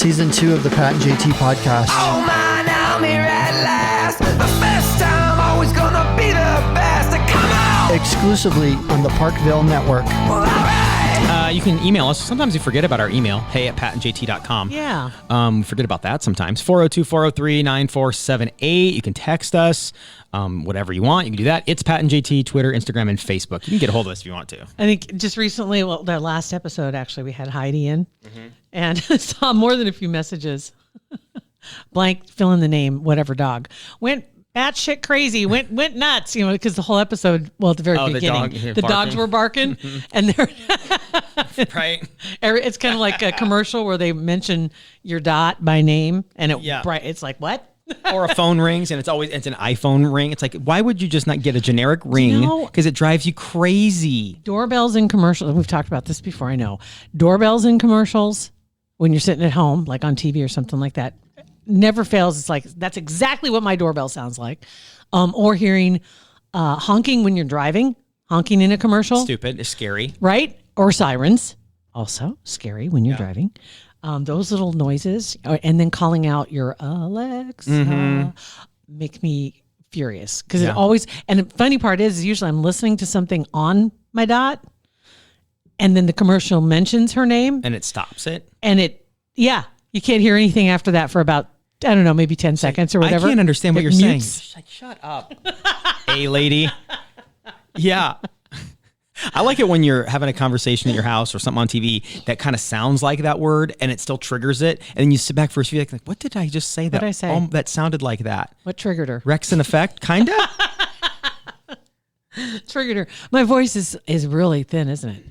Season 2 of the Pat and JT podcast. Oh man, I'm here at last. The best time, always gonna be the best. Come on! Exclusively on the Parkville Network. Well, all right. You can email us. Sometimes we forget about our email, hey@patandjt.com. Yeah. Forget about that sometimes. 402-403-9478. You can text us, whatever you want. You can do that. It's Pat and JT, Twitter, Instagram, and Facebook. You can get a hold of us if you want to. I think just recently, well, the last episode, actually, we had Heidi in and saw more than a few messages. Blank, fill in the name, whatever dog. Went batshit crazy, went nuts, because the whole episode, well, at the very beginning, the dogs were barking. And they're Right. It's kind of like a commercial where they mention your dot by name, and it's like, what? Or a phone rings, and it's an iPhone ring. It's like, why would you just not get a generic ring? Because it drives you crazy. Doorbells in commercials. We've talked about this before, I know. Doorbells in commercials, when you're sitting at home, like on TV or something like that, never fails. It's like, that's exactly what my doorbell sounds like. Or hearing honking when you're driving, honking in a commercial. Stupid. It's scary. Right? Or sirens. Also scary when you're driving. Those little noises, and then calling out your Alexa, make me furious. Because it always, and the funny part is usually I'm listening to something on my dot, and then the commercial mentions her name. And it stops it. And you can't hear anything after that for about, I don't know, maybe 10 seconds or whatever. I can't understand what you're saying. Like, shut up. Hey, lady. Yeah. I like it when you're having a conversation at your house or something on TV that kind of sounds like that word and it still triggers it. And then you sit back for a few seconds like, what did I just say? What did I say? That sounded like that. What triggered her? Rex and Effect, kind of? Triggered her. My voice is really thin, isn't it?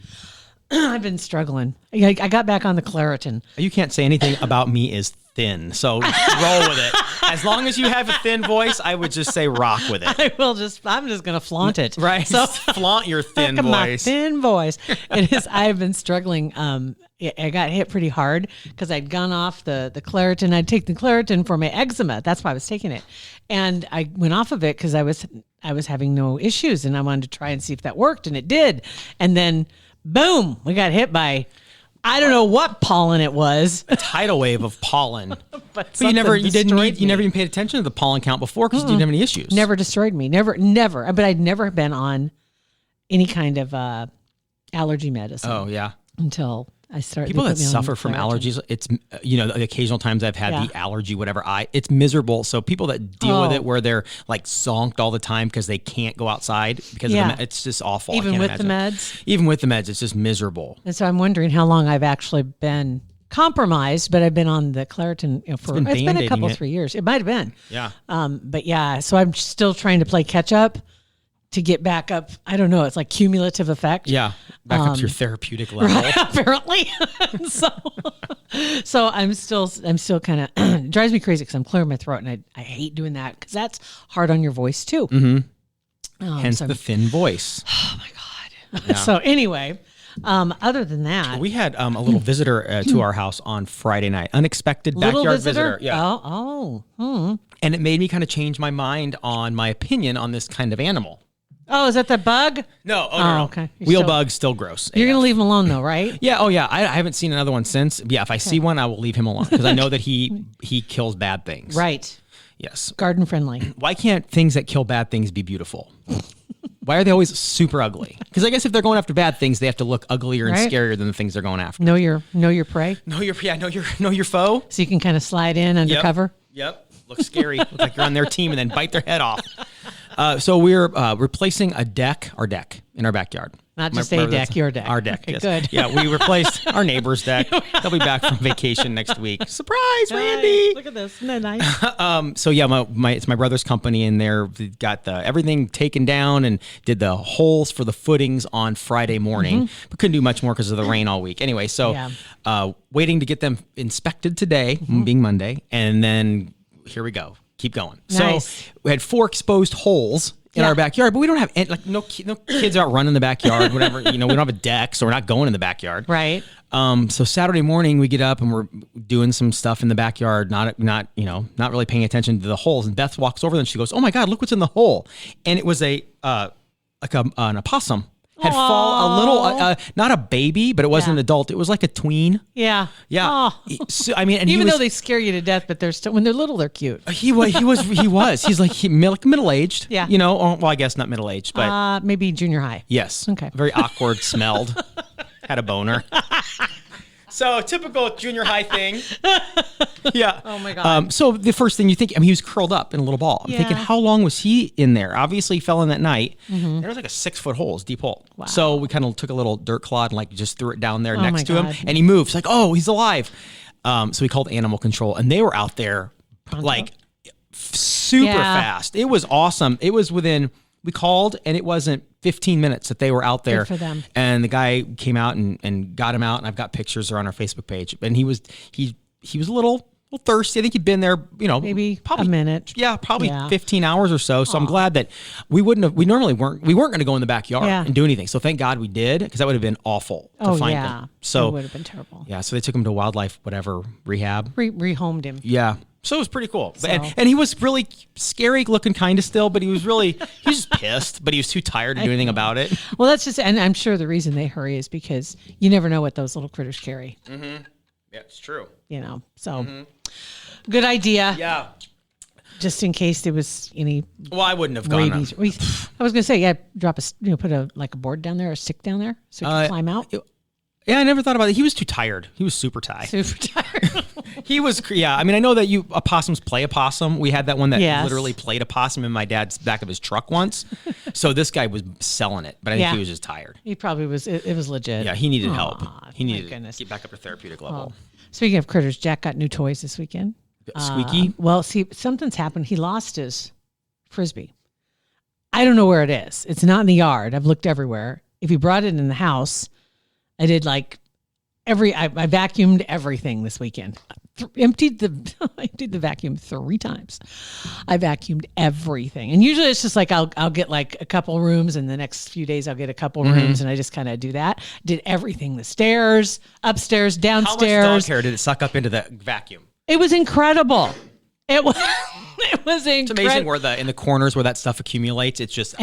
I've been struggling. I got back on the Claritin. You can't say anything about me is thin, so roll with it. As long as you have a thin voice, I would just say rock with it. I'm just going to flaunt it. Right. So flaunt your thin voice. My thin voice. It is. I've been struggling. I got hit pretty hard because I'd gone off the Claritin. I'd take the Claritin for my eczema. That's why I was taking it. And I went off of it because I was having no issues and I wanted to try and see if that worked, and it did. And then boom, we got hit by, I don't know what pollen it was. A tidal wave of pollen. but you never even paid attention to the pollen count before because you didn't have any issues. Never destroyed me. Never. But I'd never been on any kind of allergy medicine. Oh yeah. Until I started. People that suffer from allergies, it's the occasional times I've had the allergy, whatever. It's miserable. So people that deal with it, where they're like zonked all the time because they can't go outside because of it's just awful. Even with the meds. Even with the meds, it's just miserable. And so I'm wondering how long I've actually been compromised, but I've been on the Claritin for it's been a couple 3 years. It might have been. Yeah. But yeah, so I'm still trying to play catch up to get back up. I don't know. It's like cumulative effect. Yeah. Back up to your therapeutic level. Right, apparently. so I'm still kind of, it drives me crazy because I'm clearing my throat, and I hate doing that because that's hard on your voice too. Mm-hmm. Hence the thin voice. Oh my God. Yeah. So anyway, other than that, we had a little visitor to our house on Friday night. Unexpected backyard visitor. Yeah. And it made me kind of change my mind on my opinion on this kind of animal. Oh, is that the bug? No. No. Okay. Wheel bug, still gross. You're going to leave him alone though, right? Yeah. Oh yeah. I haven't seen another one since. Yeah. If I see one, I will leave him alone because I know that he kills bad things. Right. Yes. Garden friendly. Why can't things that kill bad things be beautiful? Why are they always super ugly? Because I guess if they're going after bad things, they have to look uglier and scarier than the things they're going after. Know your prey. Know your foe. So you can kind of slide in undercover. Yep. Look scary. Look like you're on their team and then bite their head off. So we're replacing our deck in our backyard. Not just a deck, your deck. Our deck, yes. Good. Yeah, we replaced our neighbor's deck. They'll be back from vacation next week. Surprise, Randy! Look at this. Isn't that nice? So yeah, it's my brother's company, and they got everything taken down and did the holes for the footings on Friday morning, but couldn't do much more because of the rain all week. Anyway, so waiting to get them inspected today, being Monday, and then here we go. Keep going. Nice. So we had 4 exposed holes in our backyard, but we don't have no kids out running in the backyard, whatever. We don't have a deck, so we're not going in the backyard. Right. So Saturday morning we get up and we're doing some stuff in the backyard, not really paying attention to the holes. And Beth walks over and she goes, "Oh my God, look what's in the hole!" And it was an opossum had fall a little, not a baby, but it wasn't an adult. It was like a tween. Yeah. Yeah. Oh. So, I mean, and Even he was, though they scare you to death, but they're still, when they're little, they're cute. he was. He's like middle aged. Yeah. You know, well, I guess not middle aged, but Maybe junior high. yes. Okay. Very awkward. Smelled. Had a boner. So typical junior high thing. Yeah. Oh my God. So the first thing you think, I mean, he was curled up in a little ball. I'm thinking, how long was he in there? Obviously, he fell in that night. There was like a 6-foot hole, it's a deep hole. Wow. So we kind of took a little dirt clod and like just threw it down there Oh next my to God. him, and he moved. It's like, oh, he's alive. So we called animal control, and they were out there like super fast. It was awesome. It was we called, and it wasn't 15 minutes that they were out there. Good for them. And the guy came out and got him out, and I've got pictures. They're on our Facebook page. And he was a little thirsty. I think he'd been there, Maybe probably a minute. Yeah, probably 15 hours or so. So I'm glad that we normally weren't going to go in the backyard and do anything. So thank God we did, because that would have been awful to find him. So it would have been terrible. Yeah, so they took him to wildlife, whatever, rehab. Rehomed him. Yeah. So it was pretty cool. And he was really scary looking kind of still, but he was just pissed, but he was too tired to do anything about it. Well, that's just, and I'm sure the reason they hurry is because you never know what those little critters carry. Mm-hmm. Yeah, it's true. So good idea. Yeah. Just in case there was any Well, I wouldn't have gone. rabies. I was going to say, drop put a board down there, a stick down there so you can climb out. Yeah, I never thought about it. He was too tired. He was super tired. Super tired. He was, yeah. I mean, I know that opossums play a possum. We had that one that Yes. literally played a possum in my dad's back of his truck once. So this guy was selling it, but I think he was just tired. He probably was. It was legit. Yeah, he needed help. He my needed goodness. to get back up to therapeutic level. Speaking of critters, Jack got new toys this weekend. Squeaky? Well, see, something's happened. He lost his Frisbee. I don't know where it is. It's not in the yard. I've looked everywhere. If he brought it in the house, I did like I vacuumed everything this weekend. Emptied the vacuum 3 times. I vacuumed everything. And usually it's just like I'll get like a couple rooms, and the next few days I'll get a couple rooms, and I just kind of do that. Did everything, the stairs, upstairs, How much downstairs. dog hair did it suck up into the vacuum? It was incredible. It was incredible. It's amazing where in the corners where that stuff accumulates. It's just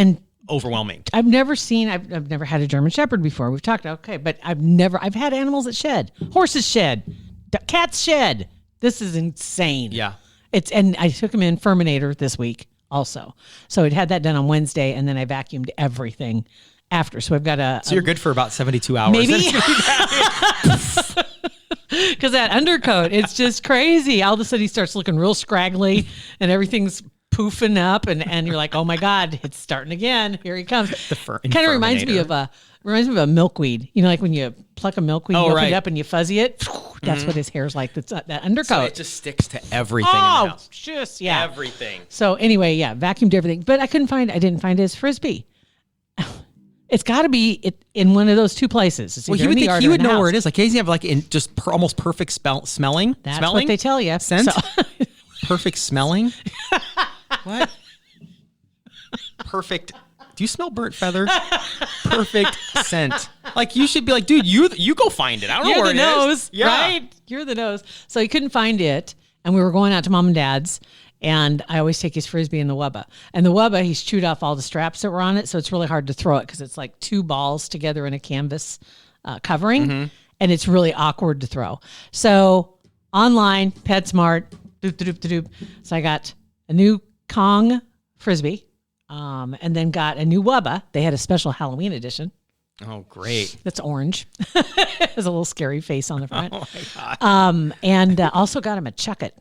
overwhelming. I've never had a German Shepherd before. We've talked, okay, but I've had animals that shed. Horses shed. Cats shed. This is insane. Yeah. And I took him in Furminator this week also. So it had that done on Wednesday, and then I vacuumed everything after. So I've got So you're good for about 72 hours. maybe. Because that undercoat, it's just crazy. All of a sudden he starts looking real scraggly, and everything's poofing up, and you're like, oh my God, it's starting again. Here he comes. Kind of reminds me of a milkweed. You know, like when you pluck a milkweed, you open it up and you fuzzy it. That's what his hair's like. That's that undercoat. So it just sticks to everything in the house. Just Everything. So anyway, vacuumed everything, but I didn't find his Frisbee. It's got to be in one of those 2 places. It's Well, either in the yard he or would in the know where house. it is. Like, does he have like almost perfect smelling? That's smelling? what they tell you. Scent? So- Perfect smelling? What? Perfect. Do you smell burnt feather? Perfect scent. Like, you should be like, dude, you go find it. I don't know You're where the it nose, is. Yeah. right? You're the nose. So he couldn't find it, and we were going out to Mom and Dad's, and I always take his Frisbee in the Wubba. And the Wubba, he's chewed off all the straps that were on it, so it's really hard to throw it because it's like 2 balls together in a canvas covering, and it's really awkward to throw. So online, PetSmart, doop. So I got a new Kong Frisbee, and then got a new Wubba. They had a special Halloween edition. Oh, great. That's orange. It has a little scary face on the front. Oh, my God. And also got him a Chuck-It.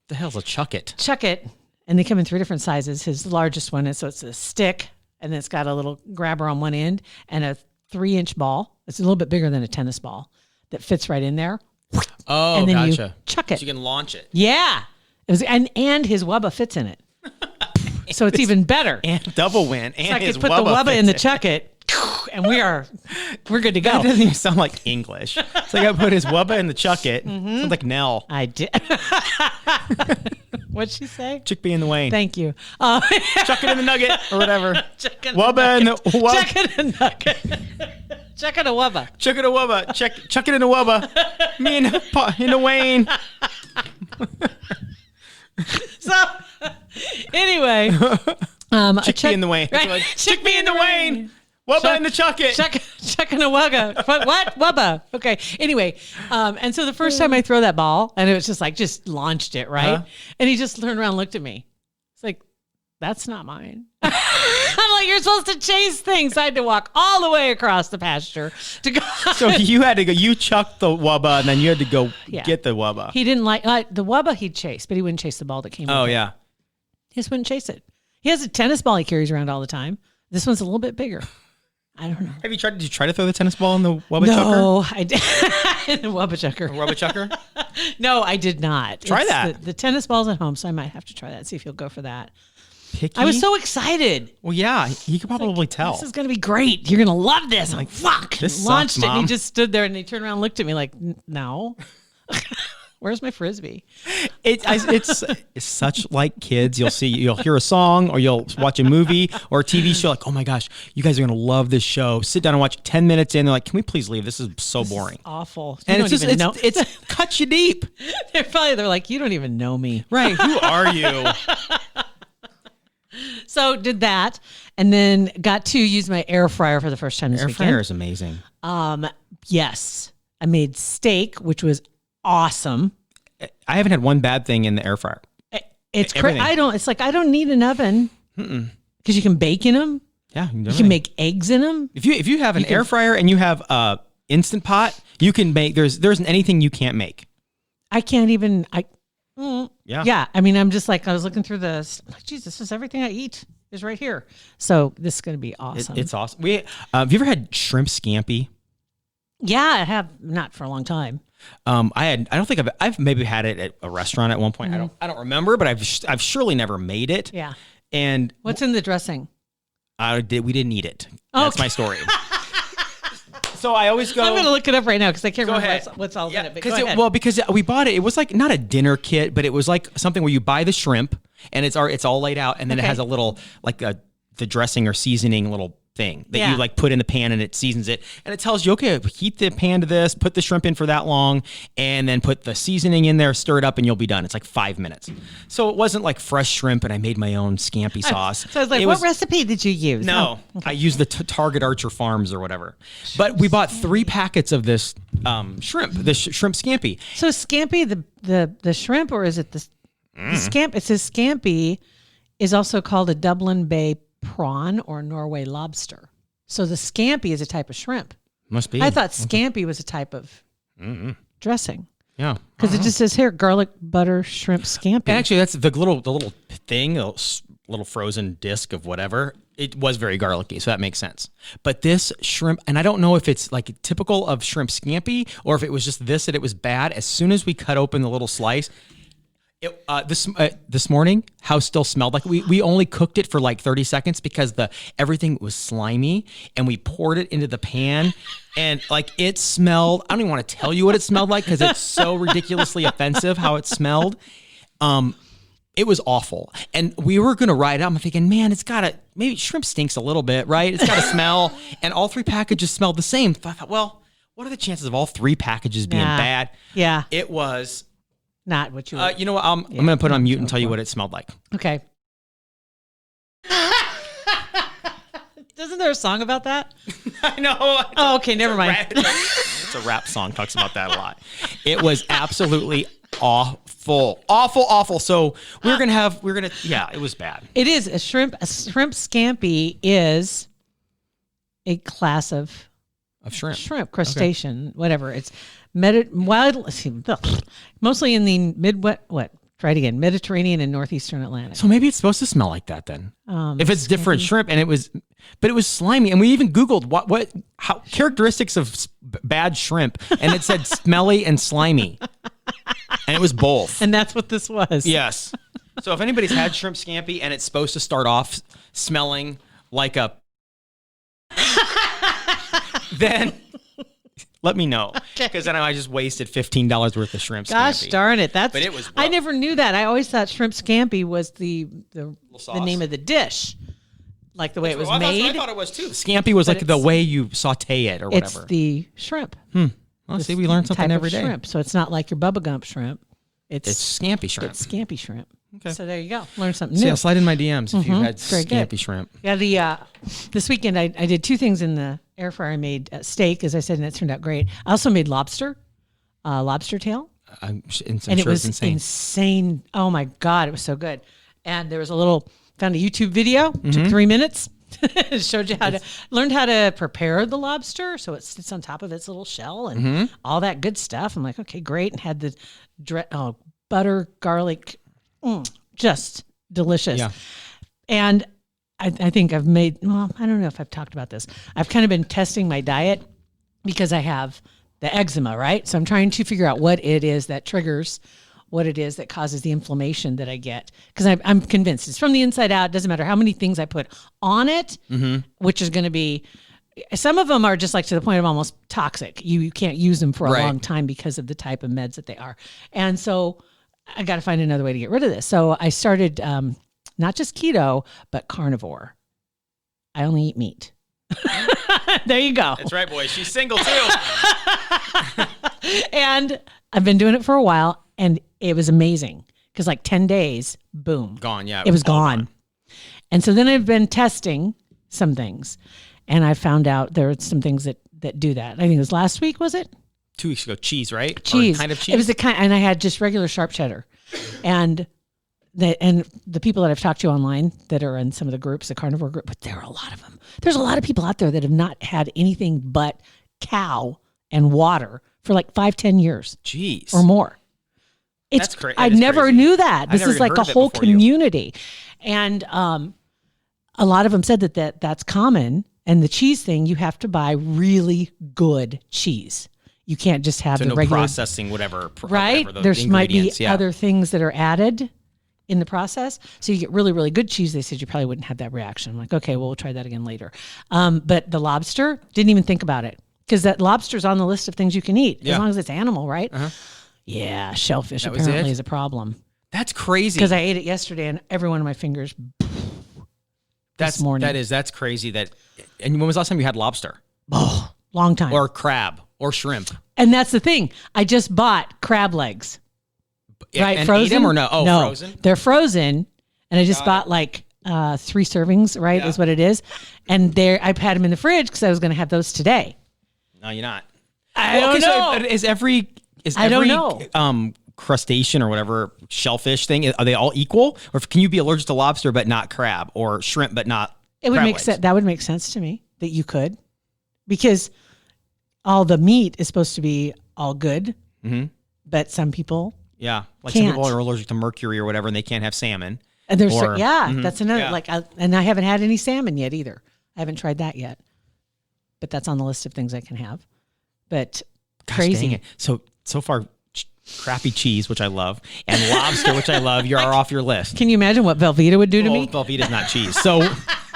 The hell's a Chuck-It? Chuck-It, and they come in 3 different sizes. His largest one is, so it's a stick, and then it's got a little grabber on one end, and a 3-inch ball. It's a little bit bigger than a tennis ball that fits right in there. Oh, and then gotcha. you chuck it. So you can launch it. Yeah. It was, and his Wubba fits in it. So it's even better. And double win. And So I his could put the Wubba Wubba in the fits Chuck-It, and we're good to go. That doesn't even sound like English. So I got to put his Wubba in the Chuck-It. Sounds like Nell. I did. What'd she say? Chickpea in the Wayne. Thank you. Chuck it in the nugget or whatever. Chuck it Wubba in the Wubba. Chuck it in the nugget. Chuck it a Wubba. Chuck it a Wubba. Chuck it in the Wubba. Me in the Wayne. So anyway, Chickpea in the Wayne. Right. Chickpea in the Wayne. Wubba in the chucket. Chuck and a wugga. What? Wubba. Okay. Anyway, and so the first time I throw that ball, and it was just launched it, right? Uh-huh. And he just turned around and looked at me. It's like, that's not mine. I'm like, you're supposed to chase things. I had to walk all the way across the pasture to go. So you had to go, you chucked the wubba and then you had to go get the wubba. He didn't like the wubba he'd chase, but he wouldn't chase the ball that came Oh, with it. yeah. He just wouldn't chase it. He has a tennis ball he carries around all the time. This one's a little bit bigger. I don't know. Did you try to throw the tennis ball in the wubba chucker? No, I did. The wubba chucker. Wubba chucker? No, I did not. Try that. The tennis ball's at home, so I might have to try that, see if he'll go for that. Picky? I was so excited. Well, yeah, you could probably tell. This is going to be great. You're going to love this. I'm like, fuck. This Launched sucks, it, and Mom. he just stood there, and he turned around and looked at me like, no. Where's my Frisbee? It's such like kids. You'll hear a song or you'll watch a movie or a TV show like, oh my gosh, you guys are going to love this show. Sit down and watch 10 minutes in. They're like, can we please leave? This is so boring. It's awful. And You don't even know. it's cuts you deep. They're like, you don't even know me. Right. Who are you? So did that, and then got to use my air fryer for the first time this Air weekend. fryer is amazing. Yes, I made steak, which was awesome. I haven't had one bad thing in the air fryer. It's Everything. It's like I don't need an oven because you can bake in them. Yeah, You can make eggs in them. If you have an air fryer and you have a instant pot, you can make. There isn't anything you can't make. I can't even. Yeah. I mean, I'm just like I was looking through this. Like, geez, this is everything I eat is right here. So this is going to be awesome. It's awesome. Have you ever had shrimp scampi? Yeah, I have not for a long time. I don't think I've maybe had it at a restaurant at one point. I don't remember, but I've surely never made it. Yeah. And What's in the dressing? we didn't eat it. That's my story. So I always go. I'm going to look it up right now because I can't remember ahead. what's all in it. But go Because ahead. because we bought it. It was like not a dinner kit, but it was like something where you buy the shrimp and it's all laid out, and then it Okay. has a little like the dressing or seasoning little thing that Yeah. you like put in the pan and it seasons it, and it tells you, okay, heat the pan to this, put the shrimp in for that long, and then put the seasoning in there, stir it up, and you'll be done. It's like 5 minutes. So it wasn't like fresh shrimp, and I made my own scampi sauce. So I was like, what recipe did you use? No, Oh, okay. I used the Target Archer Farms or whatever. But we bought 3 packets of this shrimp, shrimp scampi. So scampi, the shrimp, the scamp? It says scampi is also called a Dublin Bay prawn or Norway lobster. So the scampi is a type of shrimp. Must be. I thought scampi was a type of dressing Yeah. because it just says here garlic butter shrimp scampi. And actually, that's the little thing, the little frozen disc of whatever. It was very garlicky, so that makes sense. But this shrimp, and I don't know if it's like typical of shrimp scampi or if it was just this that it was bad. As soon as we cut open the little slice, this morning, house still smelled like we only cooked it for like 30 seconds because everything was slimy, and we poured it into the pan, and like it smelled. I don't even want to tell you what it smelled like because it's so ridiculously offensive how it smelled. It was awful, and we were gonna ride it out. I'm thinking, man, maybe shrimp stinks a little bit, right? It's got to smell, and all 3 packages smelled the same. So I thought, well, what are the chances of all 3 packages being bad? Yeah. It was. Not what you You know what? I'm going to put it on mute and tell you what it smelled like. Okay. Isn't there a song about that? I know. Oh, okay, never mind. It's a rap song. Talks about that a lot. It was absolutely awful. Awful. So it was bad. It is a shrimp scampi is a class of Shrimp. crustacean, whatever. It's mostly in the Mediterranean and northeastern Atlantic. So maybe it's supposed to smell like that then. If it's different shrimp, and it was slimy, and we even Googled how characteristics of bad shrimp, and it said smelly and slimy, and it was both. And that's what this was. Yes. So if anybody's had shrimp scampi and it's supposed to start off smelling like then let me know, because then I just wasted $15 worth of shrimp scampi. Gosh darn it! But it was rough. I never knew that. I always thought shrimp scampi was the name of the dish, like the way it was made. I thought it was too. Scampi was like the way you saute it or whatever. It's the shrimp. Well, see, we learn something type every of day. shrimp. So it's not like your Bubba Gump shrimp. It's Scampi shrimp. It's scampi shrimp. Okay. So there you go. Learn something So new. yeah, slide in my DMs if you've had Very good. scampi shrimp. Yeah, this weekend I did 2 things in the air fryer. I made steak, as I said, and it turned out great. I also made lobster tail. I'm And sure it was it's insane. Oh my God, it was so good. And there was found a YouTube video, Mm-hmm. took 3 minutes. It showed you learned how to prepare the lobster. So it sits on top of its little shell and Mm-hmm. all that good stuff. I'm like, okay, great. And had the butter, garlic, just delicious. Yeah. And I think I've made, I don't know if I've talked about this. I've kind of been testing my diet because I have the eczema, right? So I'm trying to figure out what it is that triggers, what it is that causes the inflammation that I get. Because I'm convinced it's from the inside out. It doesn't matter how many things I put on it, which is going to be, some of them are just like to the point of almost toxic. You can't use them for a Right. long time because of the type of meds that they are. And so I got to find another way to get rid of this. So I started not just keto, but carnivore. I only eat meat. There you go. That's right, boys. She's single too. And I've been doing it for a while, and it was amazing because like 10 days, boom. Gone, yeah. It was all gone. And so then I've been testing some things, and I found out there are some things that do that. I think it was last week, was it? 2 weeks ago, cheese, right? Cheese. Or kind of cheese? It was and I had just regular sharp cheddar. And the people that I've talked to online that are in some of the groups, the carnivore group, but there are a lot of them. There's a lot of people out there that have not had anything but cow and water for like 5-10 years Jeez. or more. That's crazy. I never knew that. I've This never is even like heard a of it whole before you. community. And a lot of them said that's common. And the cheese thing, you have to buy really good cheese. You can't just have So the no regular processing, whatever. right? Whatever, There might be ingredients, yeah. other things that are added in the process. So you get really, really good cheese. They said you probably wouldn't have that reaction. I'm like, okay, well, we'll try that again later. But the lobster, didn't even think about it because that lobster's on the list of things you can eat Yeah. as long as it's animal, right? Yeah, shellfish That was apparently it? is a problem That's crazy. because I ate it yesterday and every one of my fingers this morning. That's crazy. And when was the last time you had lobster Long time. or crab or shrimp? And that's the thing. I just bought crab legs. Right, and frozen ate them or no? Oh, no, frozen. They're frozen, and I just bought like 3 servings. Right, Yeah. is what it is. And I've had them in the fridge because I was going to have those today. No, you're not. I don't know. So is every I don't know. Crustacean or whatever shellfish thing, are they all equal, or can you be allergic to lobster but not crab, or shrimp but not? It would crab make legs? sense. That would make sense to me that you could, because all the meat is supposed to be all good, but some people. Yeah, like some people Can't. are allergic to mercury or whatever, and they can't have salmon. And there's Or- that's another yeah. and I haven't had any salmon yet either. I haven't tried that yet, but that's on the list of things I can have. But Gosh, crazy. dang it. So far, crappy cheese, which I love, and lobster, which I love, you're off your list. Can you imagine what Velveeta would do to me? Velveeta's not chease, so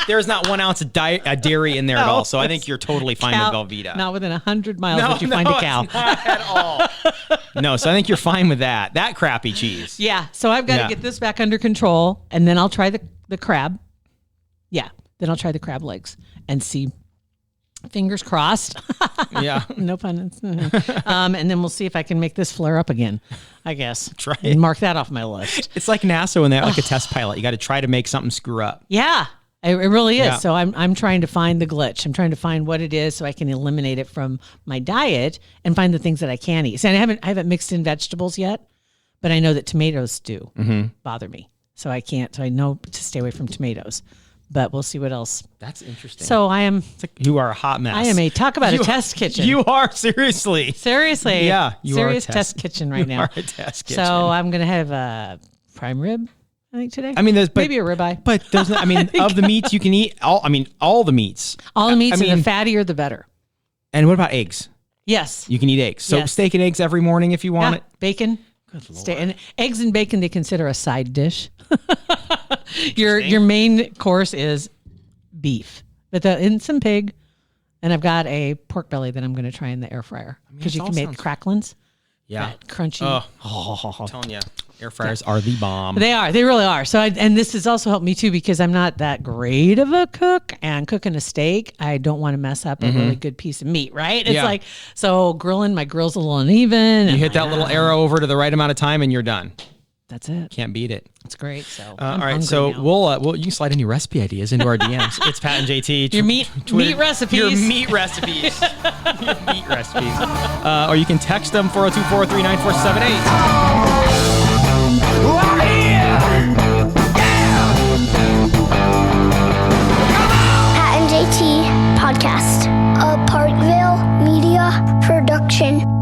there's not 1 ounce of dairy in there at all. So I think you're totally fine with Velveeta. Not within 100 miles would you find a cow. It's not at all. No, so I think you're fine with that. That crappy cheese. Yeah, so I've got Yeah. to get this back under control, and then I'll try the crab. Yeah, then I'll try the crab legs and see. Fingers crossed. Yeah. No pun. And then we'll see if I can make this flare up again, I guess. Try it. And mark that off my list. It's like NASA when they have like a test pilot. You got to try to make something screw up. Yeah, it really is. Yeah. So I'm trying to find the glitch. I'm trying to find what it is so I can eliminate it from my diet and find the things that I can eat. So I haven't mixed in vegetables yet, but I know that tomatoes do bother me. So I can't. So I know to stay away from tomatoes. But we'll see what else. That's interesting. So I am. You are a hot mess. I am a talk about You a are- test kitchen. You are, seriously. Seriously. Yeah, you are a serious test- test kitchen right now. You are a test kitchen. So I'm gonna have a prime rib, I think today. I mean, there's maybe a ribeye. But there's no, I mean, of the meats you can eat, all the meats. All the meats, I and mean- the fattier the better. And what about eggs? Yes. You can eat eggs. So Yes. steak and eggs every morning if you want Yeah, it. bacon. And eggs and bacon they consider a side dish. Your main course is beef, but and some pig, and I've got a pork belly that I'm going to try in the air fryer because it you all can make sounds- cracklins. Yeah. That crunchy. I'm telling you, air fryers are the bomb. They are. They really are. So, and this has also helped me too because I'm not that great of a cook, and cooking a steak, I don't want to mess up a really good piece of meat. Right? It's Yeah. like my grill's a little uneven. You hit that little arrow over to the right amount of time and you're done. That's it. Can't beat it. It's great. So All I'm right, hungry so now. we'll you can slide any recipe ideas into our DMs. It's Pat and JT. Your meat recipes. Your meat recipes. Your meat recipes. Or you can text them 402-439-4778. I'm here. Pat and JT Podcast, a Parkville Media Production.